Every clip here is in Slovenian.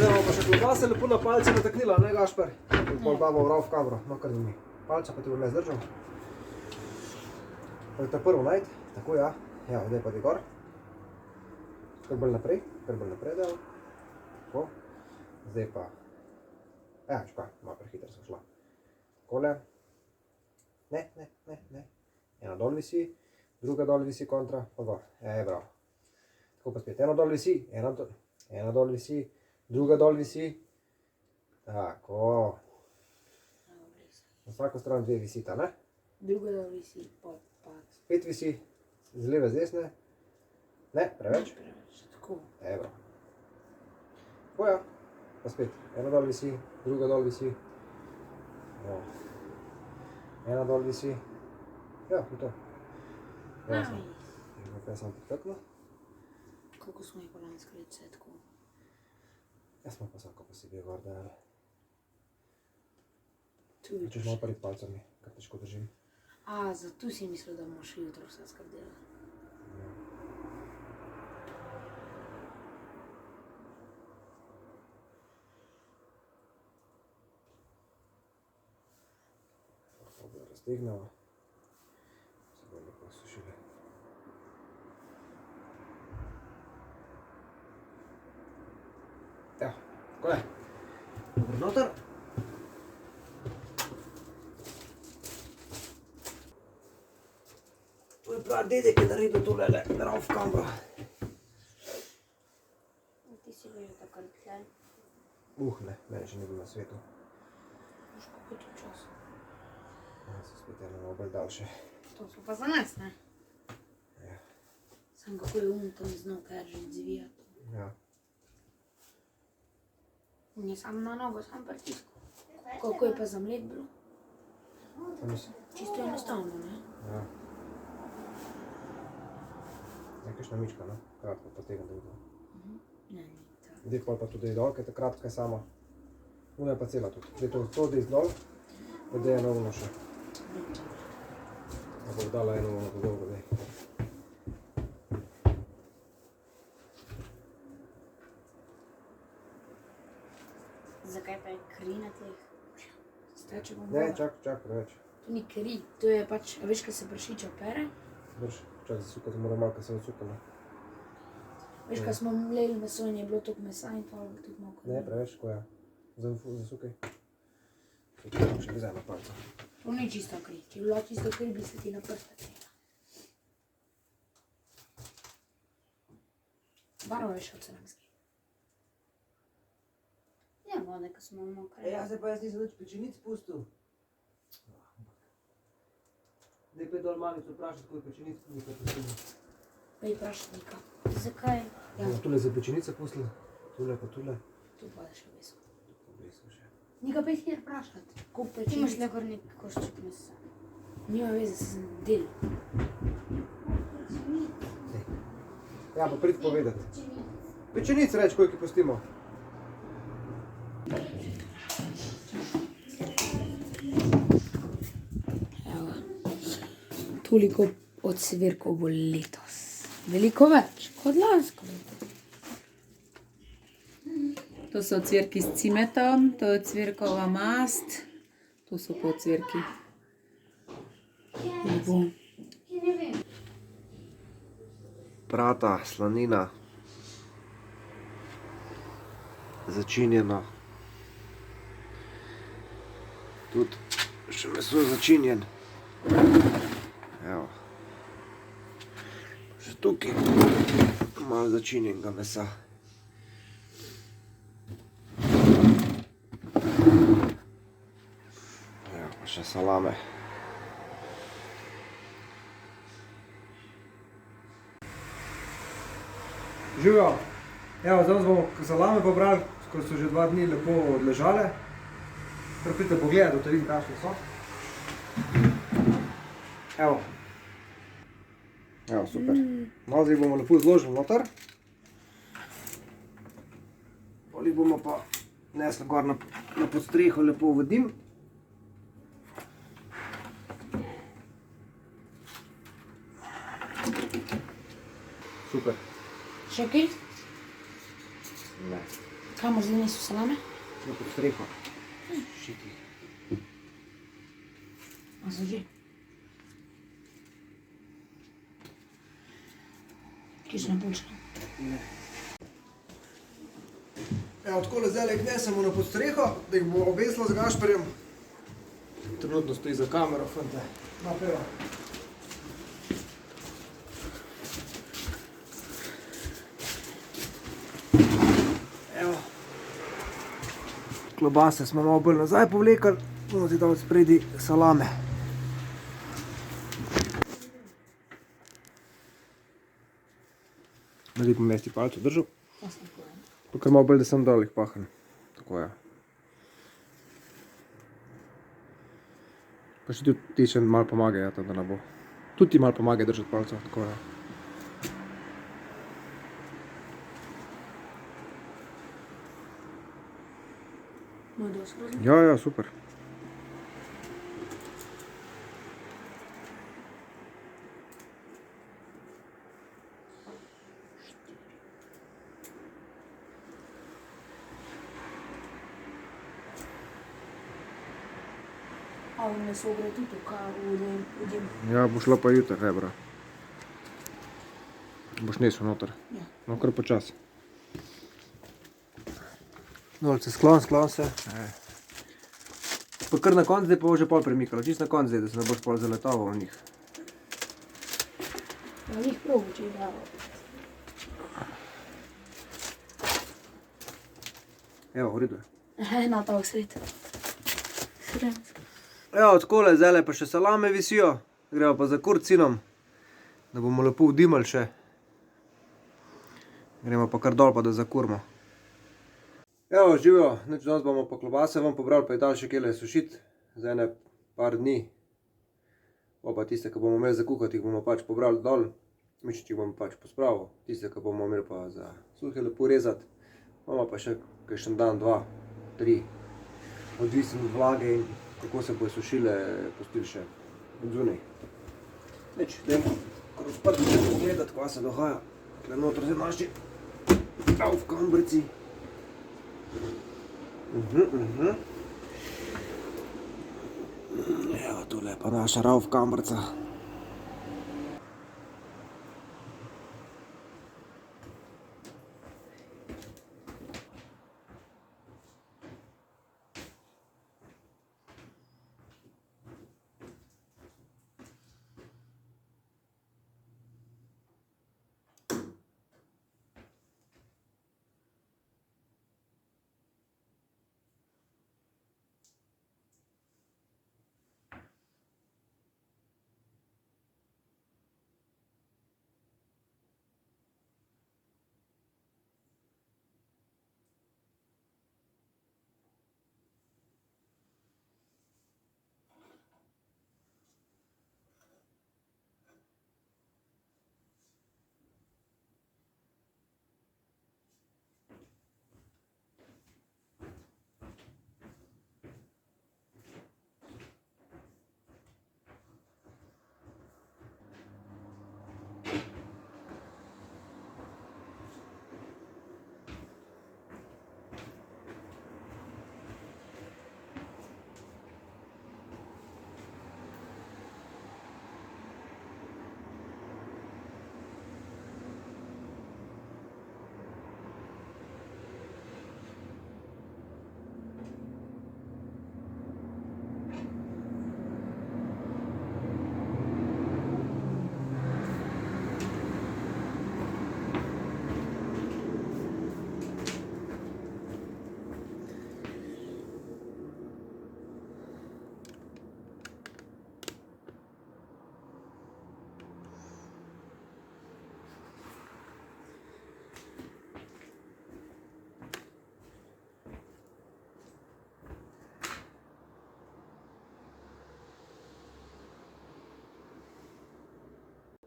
Zdaj pa še klobase lepo na palce nataknila, ne Gašper? Pol damo vrav v kamero, no kar mi. Palca pa ti bom jaz držal. Pa je ta prvo najti, tako ja. Ja, zdaj pa ti gor. Kar bolj naprej delo. Tako. Zdaj pa. Ja, čekaj, malo prehitro sem šla. Takole. Ne. Ena dol visi, druga dol visi kontra, pa gor. Bravo. Tako pa spet, eno dol visi, ena dol visi, druga dol visi. Tako. Na vsako stran dve visita, ne? Druga dol visi, pa. Spet visi, z leve, z desne. Ne, preveč. Tako. Bravo. Tako ja. Pa spet, ena dol visi, druga dol visi. Ena dol visi. Ja, in to. Jasno. Kaj sem potekla? Koliko smo jih pa lansko leto vse tako? Jaz smo pa vsako posebej gor dajali. Tu je Češ malo pred palcami, kar težko držim. Zato si mislil, da bomo še jutro vse skrb delali. Lahko bi raztegnala. Se bo lepo sušili. Ja, tako je. Dobro noter. To je prav dedek je naredil tolele, vrav v kamero. Ti si bil že takrat tle. Ne, meni še ni bil na svetu. Boš kako tu čas. Se spet eno bolj daljše. To so pa za nas, ne? Ja. Sam kako je tam znal kaj že zvijati. Ja. On je sam na nogo, sam pritiskal. Koliko je pa za mlet bilo? Čisto enostavno, ne? Ja. Nekajšna mička, no? Kratko pa tega da videl. Ne, ni tako. Zdaj pa tudi dol, ker je ta kratka je sama. Una je pa cela tudi. Zdaj to zdaj dol, pa da je eno uno še. Da bo dala eno uno dolgo zdaj. Zakaj pa je kri na teh? Steče bom Ne, voda. čak, preveč. To ni kri, to je pač, veš, kaj se prašiča pere? Drž, čak zasukati mora malo, ker se odsukala. Veš, kaj smo mleli meso in je bilo toliko mesa in pa tudi malo kri. Ne, preveč, ko je. Zasukaj. Še vzaj na palca. To ni čisto kri. Če bi bila čisto kri, bi se ti na prste krila. Barva je še oceranski. Ja, vode, ko smo mokre. Se pa jaz nisem nič pečenic pustil. Zdaj pa je dol mamico vprašati, koliko pečenic nekaj pustili. Pa je prašnika. Zakaj? Ja, Tule za pečenice pustili, tule pa tule. tu pa je še meso. Obesel še. Ni ga pa jih kjer vprašati. Koliko pečenic? Ti imaš le gor nek košček mesa. Nima veze, sem del. Ja, pa prid povedati. Pečenic reč, koliko pustimo. Evo, toliko ocvirkov bo letos. Veliko več kot lansko. To so ocvirki s cimetom, to je ocvirkova mast, to so pa ocvirki. Prata, slanina. Začinjeno. Tudi še meso začinjen. Evo. Še tukaj malo začinjenega mesa. Evo, pa še salame. Živijo. Evo, zdaj bomo salame pobrali, ko so že 2 dni lepo odležale. Kar pridite pogledati, da vidim, kakšne so. Evo. Evo, super. Malo zdaj bomo lepo zložili noter. Pol jih bomo pa nesli gor na podstreho lepo v dim. Super. Še kaj? Ne. Kamo zdaj niso salame? Na pod streho. Šiti. A so že? Kišna punčka. Evo, takole zdaj gnesemo na pod streho, da jih bo obesilo z Gašperjem. Trenutno stoji za kamero, fante. Napeva. Evo. Klobase smo malo bolj nazaj povlekli, bomo si dali spredi salame. Zdaj bom mesti palco držal. Pa kar malo bolj, da sem dol jih pahan. Tako je. Pa še tudi ti še malo pomagaj, da ne bo. Tudi ti malo pomagaj držati palco, tako je. No, dosti grozno. Ja, super. A v meso gre tudi v dim. Ja, bo šlo pa jutri, bra. Boš nesel noter. Ja. No, kar počas. Dolce, sklon se. Pa kar na konc zdaj pa bo že pol premikalo, čist na konc zdaj, da se ne boš pol zaletaval v njih. Na njih probu, če jih dava. Evo, v redu je. Na ta svet. Sred. Evo, takole, zdajle pa še salame visijo. Gremo pa za kurcinom, da bomo lepo vdimali še. Gremo pa kar dol pa da zakurimo. Evo, živijo, nič danes bomo pa klobase vam pobrali, pa je dal še kele sušiti za ene par dni. Pa tiste, ki bomo imeli za kuhati, jih bomo pač pobrali dol. Mišič jih bomo pač pospravil. Tiste, ki bomo imeli pa za suhe lepo rezati. Bomo pa še kakšen dan, 2, 3. Odvisno od vlage in kako se bojo sušile, pustili še od zunaj. Nič, dajmo kar odprti še pogledati, kva se dogaja. Tukaj noter zdaj naši raufkambrci. Evo, tule je pa naša raufkambrca.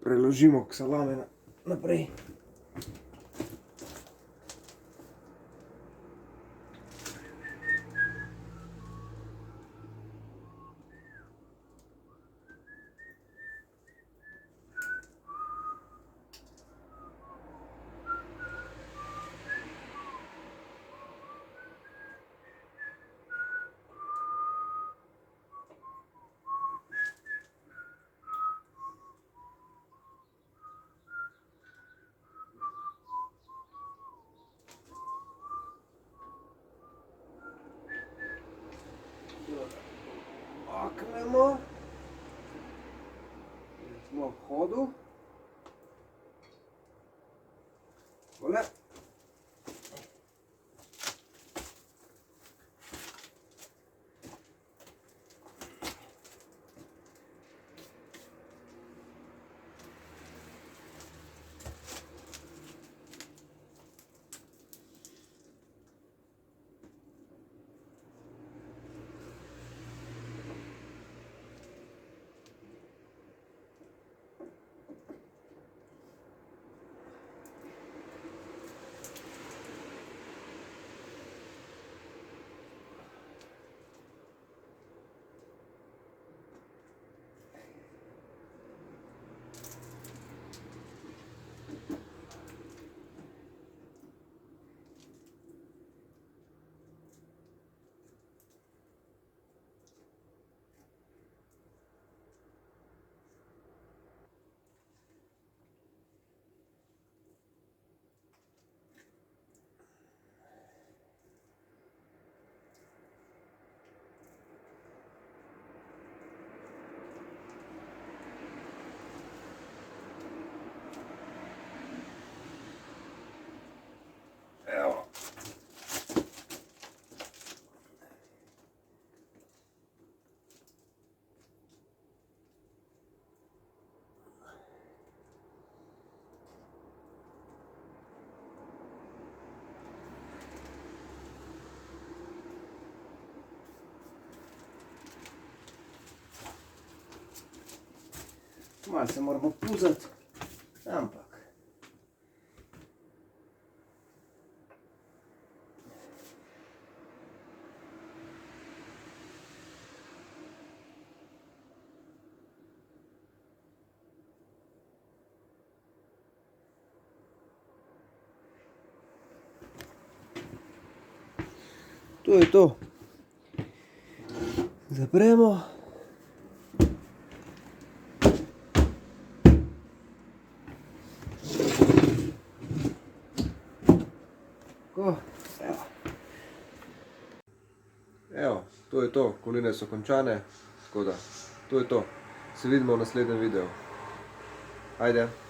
Preložimo k salame naprej. umaknemo. Smo v hodu. Tole. Evo. Malo se moramo puzati, ampak. To je to. Zapremo. Tako, evo. Evo, to je to. Koline so končane. Tako da, to je to. Se vidimo v naslednjem videu. Ajde.